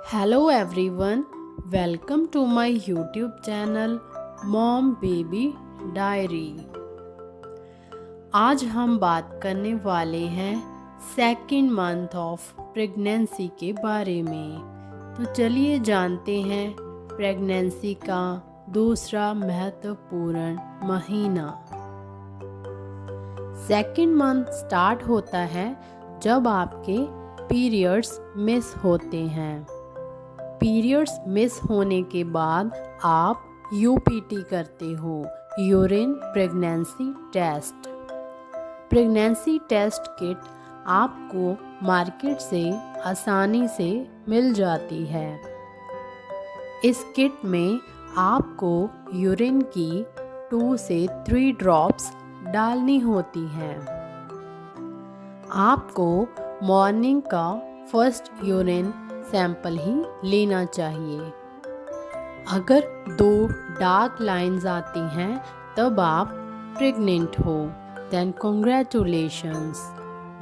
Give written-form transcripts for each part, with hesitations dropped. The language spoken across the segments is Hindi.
Hello everyone, welcome to my YouTube channel Mom Baby Diary। आज हम बात करने वाले हैं सेकेंड मंथ ऑफ प्रेगनेंसी के बारे में। तो चलिए जानते हैं प्रेगनेंसी का दूसरा महत्वपूर्ण महीना। सेकेंड मंथ स्टार्ट होता है जब आपके पीरियड्स मिस होते हैं। पीरियड्स मिस होने के बाद आप यूपीटी करते हो, urine pregnancy test. Pregnancy test kit आपको मार्केट से आसानी से मिल जाती है। इस किट में आपको यूरिन की 2 से 3 ड्रॉप्स डालनी होती हैं। आपको मॉर्निंग का फर्स्ट यूरिन सैंपल ही लेना चाहिए। अगर 2 डार्क लाइंस आती हैं तब आप प्रेग्नेंट हो, देन कॉन्ग्रेचुलेशंस।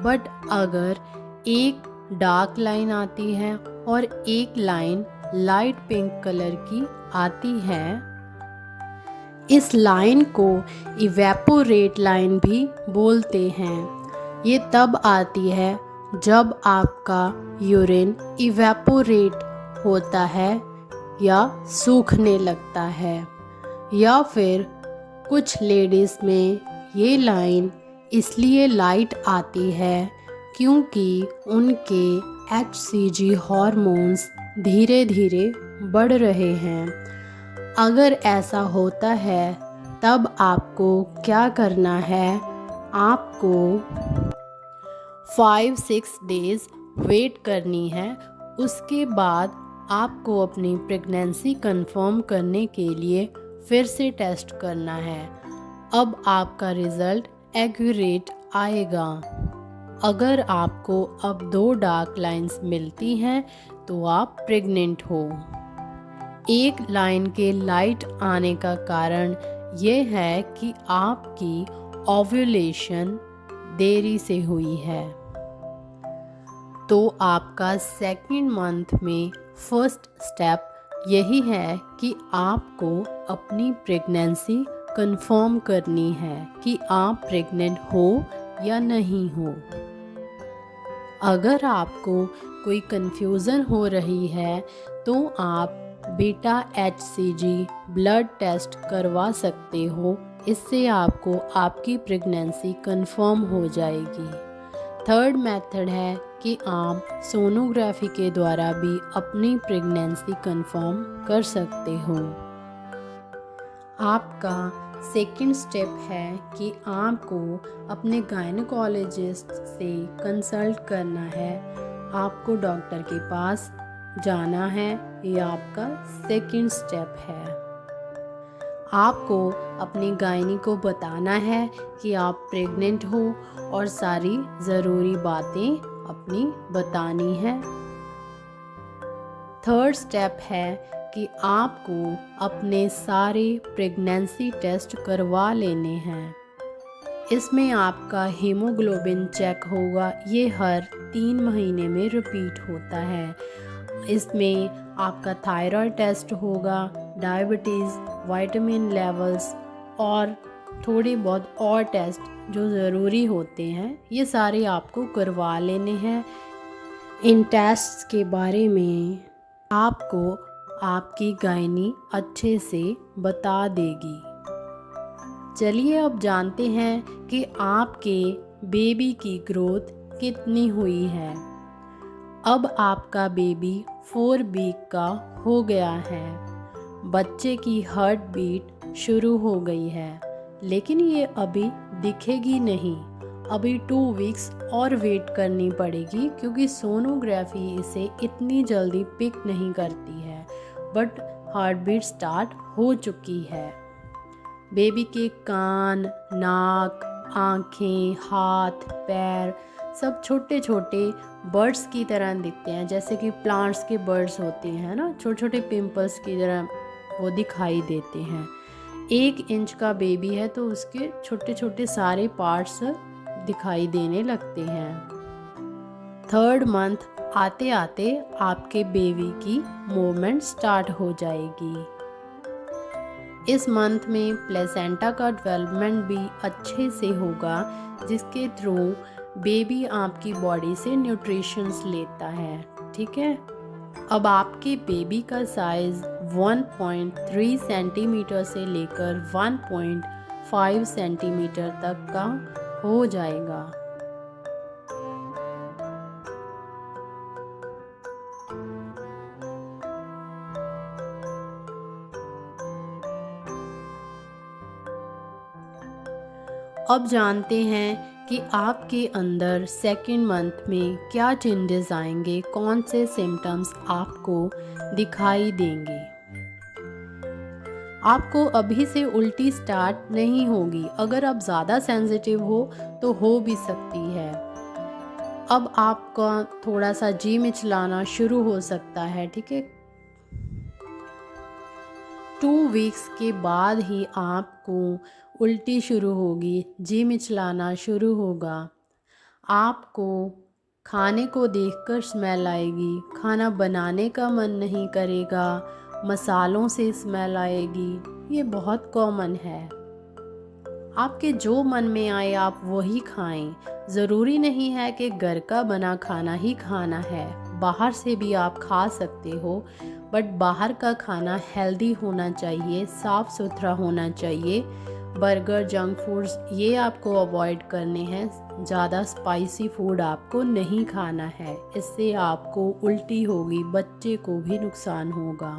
बट अगर एक डार्क लाइन आती है और एक लाइन लाइट पिंक कलर की आती है, इस लाइन को इवेपोरेट लाइन भी बोलते हैं। ये तब आती है जब आपका यूरिन इवेपोरेट होता है या सूखने लगता है, या फिर कुछ लेडीज़ में ये लाइन इसलिए लाइट आती है क्योंकि उनके HCG हार्मोन्स धीरे धीरे बढ़ रहे हैं। अगर ऐसा होता है तब आपको क्या करना है, आपको 5-6 डेज़ वेट करनी है। उसके बाद आपको अपनी प्रेगनेंसी कंफर्म करने के लिए फिर से टेस्ट करना है। अब आपका रिज़ल्ट एक्यूरेट आएगा। अगर आपको अब 2 डार्क लाइंस मिलती हैं तो आप प्रेग्नेंट हो। एक लाइन के लाइट आने का कारण ये है कि आपकी ओव्यूलेशन देरी से हुई है। तो आपका सेकेंड मंथ में फर्स्ट स्टेप यही है कि आपको अपनी प्रेगनेंसी कंफर्म करनी है कि आप प्रेग्नेंट हो या नहीं हो। अगर आपको कोई कंफ्यूज़न हो रही है तो आप बीटा HCG ब्लड टेस्ट करवा सकते हो। इससे आपको आपकी प्रेगनेंसी कंफर्म हो जाएगी। थर्ड मेथड है कि आप सोनोग्राफी के द्वारा भी अपनी प्रेगनेंसी कंफर्म कर सकते हो। आपका सेकंड स्टेप है कि आपको अपने गायनेकोलॉजिस्ट से कंसल्ट करना है। आपको डॉक्टर के पास जाना है। ये आपका सेकंड स्टेप है। आपको अपनी गायनी को बताना है कि आप प्रेग्नेंट हो और सारी ज़रूरी बातें अपनी बतानी है। थर्ड स्टेप है कि आपको अपने सारे प्रेगनेंसी टेस्ट करवा लेने हैं। इसमें आपका हीमोग्लोबिन चेक होगा। ये हर 3 महीने में रिपीट होता है। इसमें आपका थायराइड टेस्ट होगा, डायबिटीज़, विटामिन लेवल्स और थोड़ी बहुत और टेस्ट जो ज़रूरी होते हैं, ये सारे आपको करवा लेने हैं। इन टेस्ट्स के बारे में आपको आपकी गायनी अच्छे से बता देगी। चलिए अब जानते हैं कि आपके बेबी की ग्रोथ कितनी हुई है। अब आपका बेबी 4 वीक का हो गया है। बच्चे की हार्ट बीट शुरू हो गई है, लेकिन ये अभी दिखेगी नहीं। अभी 2 वीक्स और वेट करनी पड़ेगी क्योंकि सोनोग्राफी इसे इतनी जल्दी पिक नहीं करती है। बट हार्ट बीट स्टार्ट हो चुकी है। बेबी के कान, नाक, आँखें, हाथ, पैर सब छोटे छोटे बर्ड्स की तरह दिखते हैं, जैसे कि प्लांट्स के बर्ड्स होते हैं ना, छोटे छोटे पिंपल्स की तरह वो दिखाई देते हैं। 1 इंच का बेबी है तो उसके छोटे छोटे सारे पार्ट्स दिखाई देने लगते हैं। थर्ड मंथ आते आते आपके बेबी की मूवमेंट स्टार्ट हो जाएगी। इस मंथ में प्लेसेंटा का डेवलपमेंट भी अच्छे से होगा, जिसके थ्रू बेबी आपकी बॉडी से न्यूट्रिशंस लेता है। ठीक है, अब आपके बेबी का साइज़ 1.3 सेंटीमीटर से लेकर 1.5 सेंटीमीटर तक का हो जाएगा। अब जानते हैं कि आपके अंदर सेकेंड मंथ में क्या चेंजेस आएंगे, कौन से सिम्टम्स आपको दिखाई देंगे। आपको अभी से उल्टी स्टार्ट नहीं होगी, अगर आप ज़्यादा सेंसिटिव तो हो भी सकती है। अब आपका थोड़ा सा जी मिचलाना शुरू हो सकता है। ठीक है, 2 वीक्स के बाद ही आपको उल्टी शुरू होगी, जी मिचलाना शुरू होगा। आपको खाने को देखकर स्मेल आएगी, खाना बनाने का मन नहीं करेगा, मसालों से स्मेल आएगी। ये बहुत कॉमन है। आपके जो मन में आए आप वही खाएं। ज़रूरी नहीं है कि घर का बना खाना ही खाना है, बाहर से भी आप खा सकते हो, बट बाहर का खाना हेल्दी होना चाहिए, साफ़ सुथरा होना चाहिए। बर्गर, जंक फूड्स ये आपको अवॉइड करने हैं। ज़्यादा स्पाइसी फूड आपको नहीं खाना है, इससे आपको उल्टी होगी, बच्चे को भी नुकसान होगा।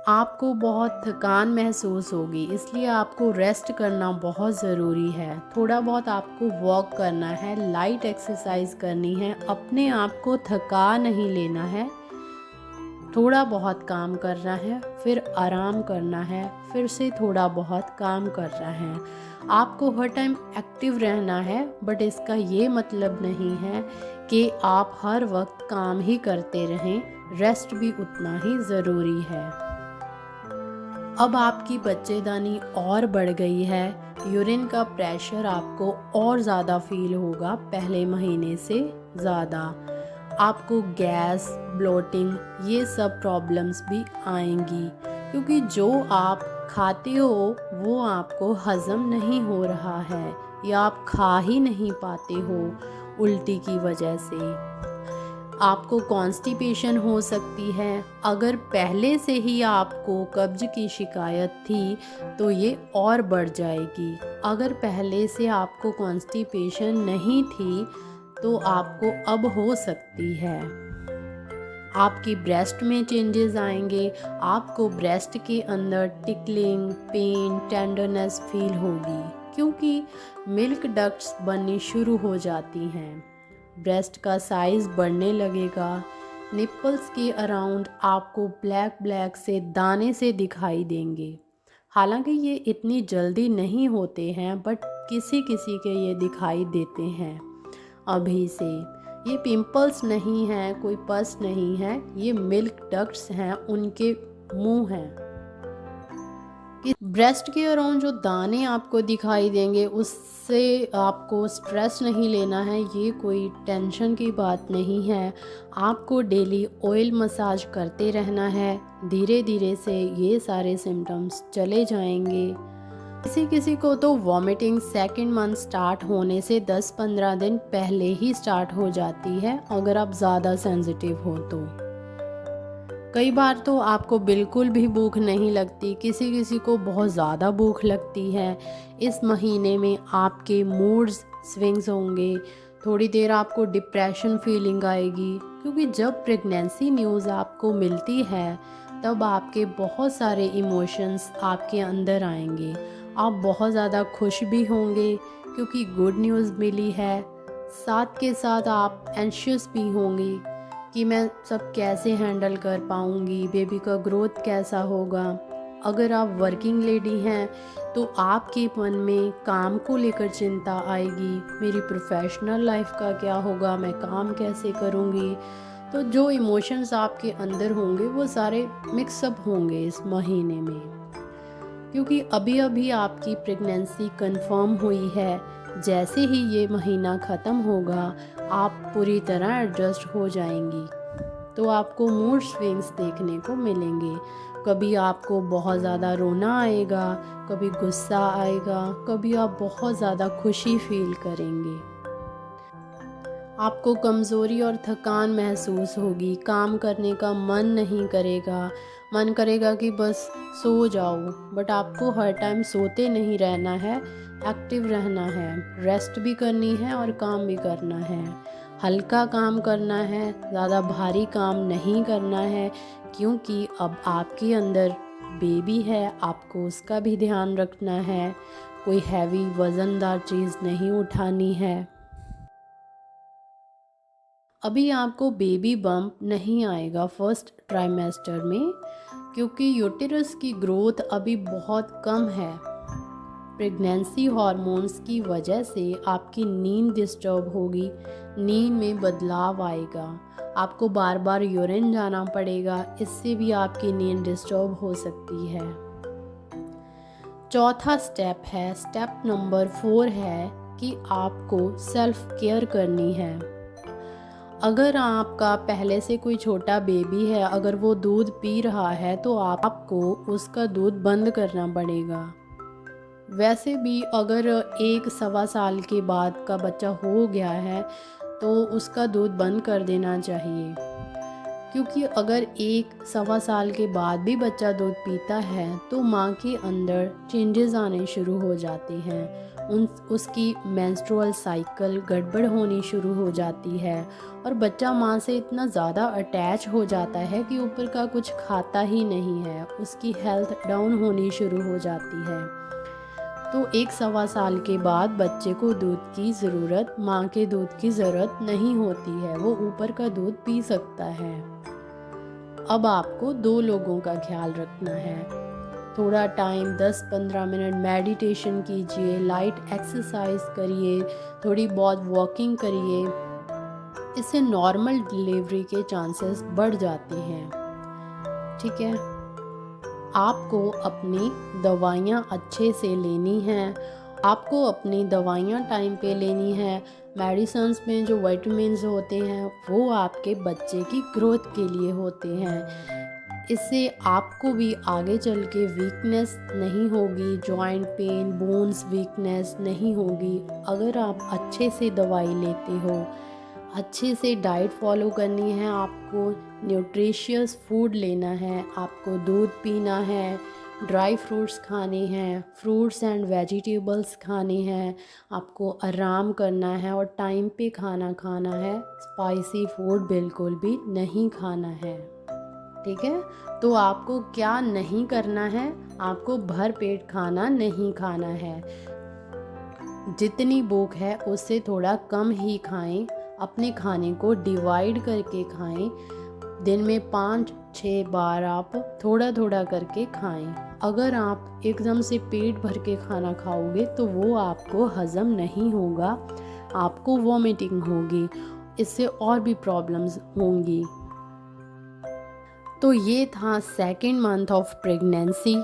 आपको बहुत थकान महसूस होगी, इसलिए आपको रेस्ट करना बहुत ज़रूरी है। थोड़ा बहुत आपको वॉक करना है, लाइट एक्सरसाइज करनी है, अपने आप को थका नहीं लेना है। थोड़ा बहुत काम करना है, फिर आराम करना है, फिर से थोड़ा बहुत काम करना है। आपको हर टाइम एक्टिव रहना है, बट इसका ये मतलब नहीं है कि आप हर वक्त काम ही करते रहें, रेस्ट भी उतना ही ज़रूरी है। अब आपकी बच्चेदानी और बढ़ गई है, यूरिन का प्रेशर आपको और ज़्यादा फील होगा पहले महीने से ज़्यादा। आपको गैस, ब्लोटिंग ये सब प्रॉब्लम्स भी आएंगी, क्योंकि जो आप खाते हो वो आपको हज़म नहीं हो रहा है, या आप खा ही नहीं पाते हो उल्टी की वजह से। आपको कॉन्स्टिपेशन हो सकती है। अगर पहले से ही आपको कब्ज की शिकायत थी तो ये और बढ़ जाएगी। अगर पहले से आपको कॉन्स्टिपेशन नहीं थी तो आपको अब हो सकती है। आपकी ब्रेस्ट में चेंजेस आएंगे, आपको ब्रेस्ट के अंदर टिकलिंग, पेन, टेंडरनेस फील होगी, क्योंकि मिल्क डक्ट्स बननी शुरू हो जाती हैं। ब्रेस्ट का साइज़ बढ़ने लगेगा। निप्पल्स के अराउंड आपको ब्लैक ब्लैक से दाने से दिखाई देंगे। हालांकि ये इतनी जल्दी नहीं होते हैं, बट किसी किसी के ये दिखाई देते हैं अभी से। ये पिंपल्स नहीं हैं, कोई पस नहीं है, ये मिल्क डक्ट्स हैं, उनके मुंह हैं। कि ब्रेस्ट के अराउंड जो दाने आपको दिखाई देंगे उससे आपको स्ट्रेस नहीं लेना है, ये कोई टेंशन की बात नहीं है। आपको डेली ऑयल मसाज करते रहना है, धीरे धीरे से ये सारे सिम्टम्स चले जाएंगे। किसी किसी को तो वॉमिटिंग सेकेंड मंथ स्टार्ट होने से 10-15 दिन पहले ही स्टार्ट हो जाती है, अगर आप ज़्यादा सेंसिटिव हो तो। कई बार तो आपको बिल्कुल भी भूख नहीं लगती, किसी किसी को बहुत ज़्यादा भूख लगती है। इस महीने में आपके मूड्स स्विंग्स होंगे, थोड़ी देर आपको डिप्रेशन फीलिंग आएगी, क्योंकि जब प्रेगनेंसी न्यूज़ आपको मिलती है तब आपके बहुत सारे इमोशंस आपके अंदर आएंगे। आप बहुत ज़्यादा खुश भी होंगे क्योंकि गुड न्यूज़ मिली है, साथ के साथ आप एंशियस भी होंगी कि मैं सब कैसे हैंडल कर पाऊँगी, बेबी का ग्रोथ कैसा होगा। अगर आप वर्किंग लेडी हैं तो आपके मन में काम को लेकर चिंता आएगी, मेरी प्रोफेशनल लाइफ का क्या होगा, मैं काम कैसे करूँगी। तो जो इमोशंस आपके अंदर होंगे वो सारे मिक्सअप होंगे इस महीने में, क्योंकि अभी अभी आपकी प्रेगनेंसी कंफर्म हुई है। जैसे ही ये महीना ख़त्म होगा आप पूरी तरह एडजस्ट हो जाएंगी। तो आपको मूड स्विंग्स देखने को मिलेंगे। कभी आपको बहुत ज़्यादा रोना आएगा, कभी गुस्सा आएगा, कभी आप बहुत ज़्यादा खुशी फील करेंगे। आपको कमज़ोरी और थकान महसूस होगी, काम करने का मन नहीं करेगा, मन करेगा कि बस सो जाओ। बट आपको हर टाइम सोते नहीं रहना है, एक्टिव रहना है, रेस्ट भी करनी है और काम भी करना है। हल्का काम करना है, ज़्यादा भारी काम नहीं करना है, क्योंकि अब आपके अंदर बेबी है, आपको उसका भी ध्यान रखना है। कोई हैवी वज़नदार चीज़ नहीं उठानी है। अभी आपको बेबी बम्प नहीं आएगा फर्स्ट ट्राइमेस्टर में, क्योंकि यूटेरस की ग्रोथ अभी बहुत कम है। प्रेगनेंसी हार्मोन्स की वजह से आपकी नींद डिस्टर्ब होगी, नींद में बदलाव आएगा, आपको बार बार यूरिन जाना पड़ेगा, इससे भी आपकी नींद डिस्टर्ब हो सकती है। चौथा स्टेप है, स्टेप नंबर 4 है कि आपको सेल्फ केयर करनी है। अगर आपका पहले से कोई छोटा बेबी है, अगर वो दूध पी रहा है तो आपको उसका दूध बंद करना पड़ेगा। वैसे भी अगर 1-1.25 साल के बाद का बच्चा हो गया है तो उसका दूध बंद कर देना चाहिए, क्योंकि अगर 1-1.25 साल के बाद भी बच्चा दूध पीता है तो माँ के अंदर चेंजेस आने शुरू हो जाते हैं, उसकी मेंस्ट्रुअल साइकिल गड़बड़ होनी शुरू हो जाती है और बच्चा माँ से इतना ज़्यादा अटैच हो जाता है कि ऊपर का कुछ खाता ही नहीं है, उसकी हेल्थ डाउन होनी शुरू हो जाती है। तो 1-1.25 साल के बाद बच्चे को दूध की ज़रूरत, माँ के दूध की ज़रूरत नहीं होती है, वो ऊपर का दूध पी सकता है। अब आपको 2 लोगों का ख्याल रखना है। थोड़ा टाइम 10-15 मिनट मेडिटेशन कीजिए, लाइट एक्सरसाइज करिए, थोड़ी बहुत वॉकिंग करिए। इससे नॉर्मल डिलीवरी के चांसेस बढ़ जाते हैं। ठीक है, आपको अपनी दवाइयाँ अच्छे से लेनी हैं, आपको अपनी दवाइयाँ टाइम पे लेनी है। मेडिसिन्स में जो विटामिन्स होते हैं वो आपके बच्चे की ग्रोथ के लिए होते हैं। इससे आपको भी आगे चल के वीकनेस नहीं होगी, जॉइंट पेन, बोन्स वीकनेस नहीं होगी। अगर आप अच्छे से दवाई लेते हो, अच्छे से डाइट फॉलो करनी है, आपको न्यूट्रिशियस फूड लेना है, आपको दूध पीना है, ड्राई फ्रूट्स खाने हैं, फ्रूट्स एंड वेजिटेबल्स खाने हैं, आपको आराम करना है और टाइम पे खाना खाना है, स्पाइसी फूड बिल्कुल भी नहीं खाना है। ठीक है, तो आपको क्या नहीं करना है, आपको भर पेट खाना नहीं खाना है। जितनी भूख है उससे थोड़ा कम ही खाएं, अपने खाने को डिवाइड करके खाएं। दिन में 5-6 बार आप थोड़ा थोड़ा करके खाएं। अगर आप एकदम से पेट भर के खाना खाओगे तो वो आपको हज़म नहीं होगा, आपको वॉमिटिंग होगी, इससे और भी प्रॉब्लम्स होंगी। तो ये था सेकेंड मंथ ऑफ प्रेगनेंसी।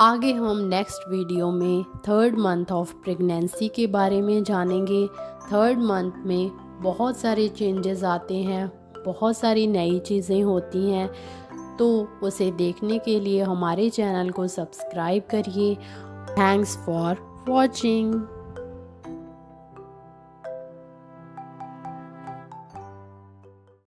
आगे हम नेक्स्ट वीडियो में थर्ड मंथ ऑफ प्रेगनेंसी के बारे में जानेंगे। थर्ड मंथ में बहुत सारे चेंजेस आते हैं, बहुत सारी नई चीज़ें होती हैं, तो उसे देखने के लिए हमारे चैनल को सब्सक्राइब करिए। Thanks for watching.